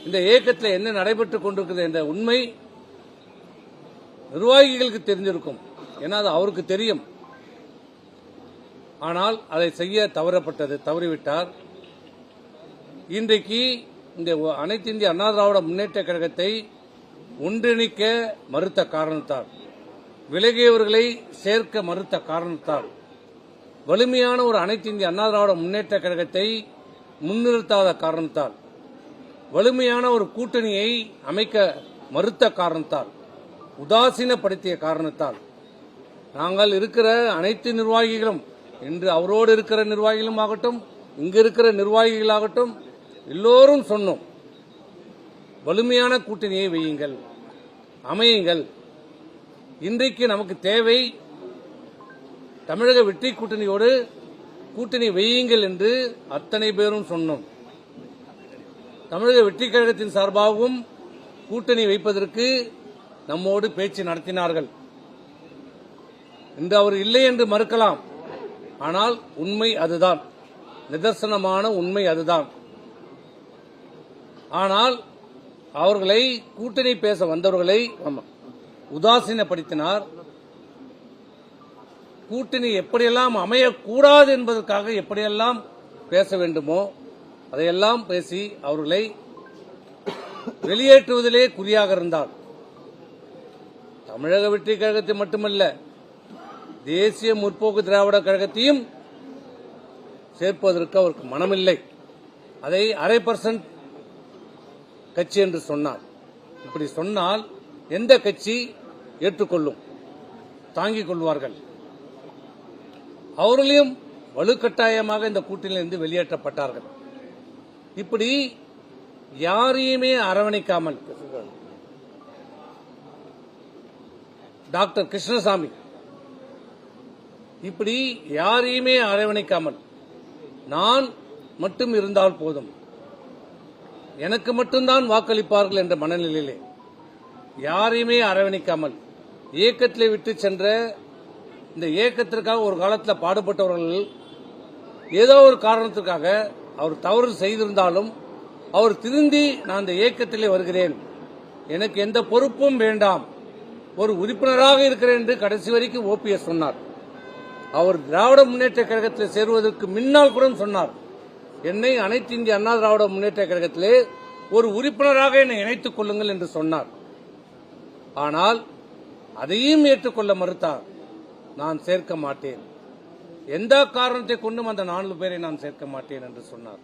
இந்த இயக்கத்தில் என்ன நடைபெற்றுக் கொண்டிருக்கிறது என்ற உண்மை நிர்வாகிகளுக்கு தெரிஞ்சிருக்கும். ஏன்னா அது அவருக்கு தெரியும். ஆனால் அதை செய்ய தவறிவிட்டார். இன்றைக்கு இந்த அனைத்து இந்திய அண்ணா திராவிட முன்னேற்ற கழகத்தை ஒன்றிணைக்க மறுத்த காரணத்தால், விலகியவர்களை சேர்க்க மறுத்த காரணத்தால், வலிமையான ஒரு அனைத்து இந்திய அண்ணா திராவிட முன்னேற்ற கழகத்தை முன்னிறுத்தாத காரணத்தால், வலிமையான ஒரு கூட்டணியை அமைக்க மறுத்த காரணத்தால், உதாசீனப்படுத்திய காரணத்தால், நாங்கள் இருக்கிற அனைத்து நிர்வாகிகளும், இன்று அவரோடு இருக்கிற நிர்வாகிகளும் ஆகட்டும், இங்கு இருக்கிற நிர்வாகிகளாகட்டும், எல்லோரும் சொன்னோம், வலிமையான கூட்டணியை வையுங்கள், அமையுங்கள். இன்றைக்கு நமக்கு தேவை தமிழக வெற்றி கூட்டணியோடு கூட்டணி வையுங்கள் என்று அத்தனை பேரும் சொன்னோம். தமிழக வெற்றி கழகத்தின் சார்பாகவும் கூட்டணி வைப்பதற்கு நம்மோடு பேச்சு நடத்தினார்கள். இன்று அவர் இல்லை என்று மறுக்கலாம். ஆனால் உண்மை அதுதான், நிதர்சனமான உண்மை அதுதான். ஆனால் அவர்களை கூட்டணி பேச வந்தவர்களை உதாசீனப்படுத்தினார். கூட்டணி எப்படியெல்லாம் அமையக்கூடாது என்பதற்காக எப்படியெல்லாம் பேச வேண்டுமோ அதையெல்லாம் பேசி அவர்களை வெளியேற்றுவதிலே குறியாக இருந்தார். தமிழக வெற்றி கழகத்தை மட்டுமல்ல, தேசிய முற்போக்கு திராவிட கழகத்தையும் சேர்ப்பதற்கு அவருக்கு மனமில்லை. அதை 0.5% கட்சி என்று சொன்னார். இப்படி சொன்னால் எந்த கட்சி ஏற்றுக்கொள்ளும், தாங்கிக் கொள்வார்கள்? அவர்களையும் வலுக்கட்டாயமாக இந்த கூட்டணியிலிருந்து வெளியேற்றப்பட்டார்கள். இப்படி யாரையுமே அரவணைக்காமல் டாக்டர் கிருஷ்ணசாமி இப்படி யாரையுமே அரவணைக்காமல் நான் மட்டும் இருந்தால் போதும், எனக்கு மட்டும்தான் வாக்களிப்பார்கள் என்ற மனநிலையிலே யாரையுமே அரவணைக்காமல் இயக்கத்திலே விட்டு சென்ற, இந்த இயக்கத்திற்காக ஒரு காலத்தில் பாடுபட்டவர்கள் ஏதோ ஒரு காரணத்திற்காக அவர் தவறு செய்திருந்தாலும் அவர் திருந்தி நான் இந்த இயக்கத்திலே வருகிறேன், எனக்கு எந்த பொறுப்பும் வேண்டாம், ஒரு உறுப்பினராக இருக்கிறேன் என்று கடைசி வரைக்கும் ஓபிஎஸ் சொன்னார். அவர் திராவிட முன்னேற்ற கழகத்தில் சேருவதற்கு முன்னால் கூட சொன்னார், என்னை அனைத்து இந்திய அண்ணா திராவிட முன்னேற்ற கழகத்திலே ஒரு உறுப்பினராக என்னை இணைத்துக் கொள்ளுங்கள் என்று சொன்னார். ஆனால் அதையும் ஏற்றுக்கொள்ள மறுத்தார். நான் சேர்க்க மாட்டேன், எந்த காரணத்தை கொண்டும் அந்த 4 பேரை நான் சேர்க்க மாட்டேன் என்று சொன்னார்.